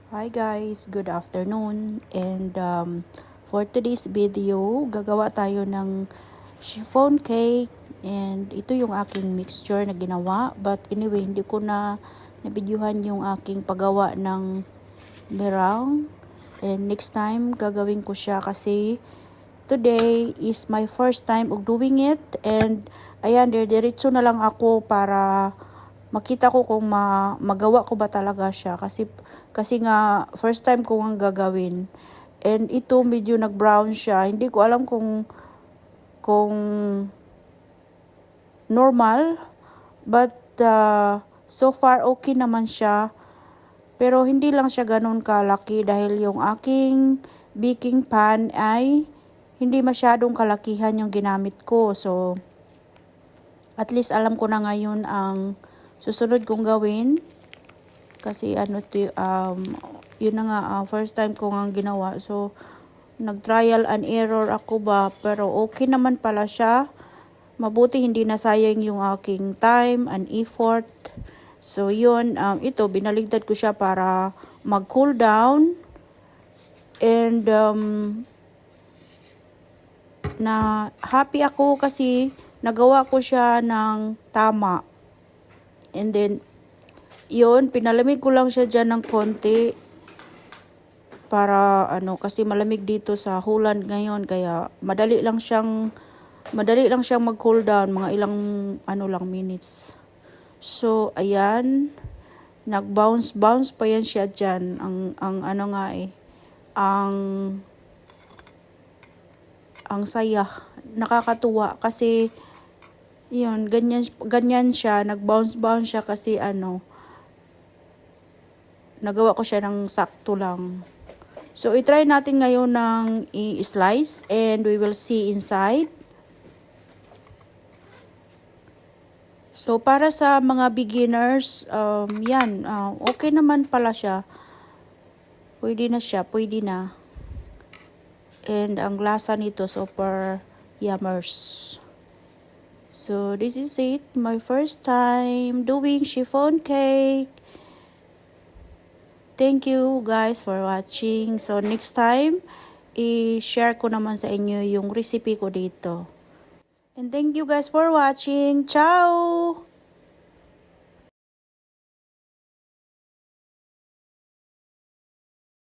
Hi guys, good afternoon. And for today's video, gagawa tayo ng chiffon cake. And ito yung aking mixture na ginawa. But anyway, hindi ko na nabidyuhan yung aking paggawa ng meringue. And next time, gagawin ko siya kasi today is my first time of doing it. And ayan, diretso na lang ako para makita ko kung magawa ko ba talaga siya kasi nga first time ko ang gagawin. And ito medyo nag-brown siya. Hindi ko alam kung normal, but so far okay naman siya. Pero hindi lang siya ganun kalaki dahil yung aking baking pan ay hindi masyadong kalakihan yung ginamit ko. So at least alam ko na ngayon ang susunod kong gawin kasi yun na nga, first time ko nga ginawa. So nag-trial and error ako ba, pero okay naman pala siya. Mabuti hindi nasayang yung aking time and effort. So yun, ito binaligtad ko siya para mag-cool down. And na happy ako kasi nagawa ko siya ng tama. And then, yun, pinalamig ko lang siya dyan ng konti. Para, kasi malamig dito sa Holland ngayon. Kaya, madali lang siyang mag-cool down. Mga ilang, minutes. So, ayan. Nag-bounce pa yan siya dyan. Ang saya. Nakakatuwa kasi, yun, ganyan siya, nag-bounce siya kasi nagawa ko siya ng sakto lang. So, i-try natin ngayon ng i-slice and we will see inside. So, para sa mga beginners, okay naman pala siya. Pwede na. And ang lasa nito, super yummers. So, this is it. My first time doing chiffon cake. Thank you guys for watching. So, next time, i-share ko naman sa inyo yung recipe ko dito. And thank you guys for watching. Ciao!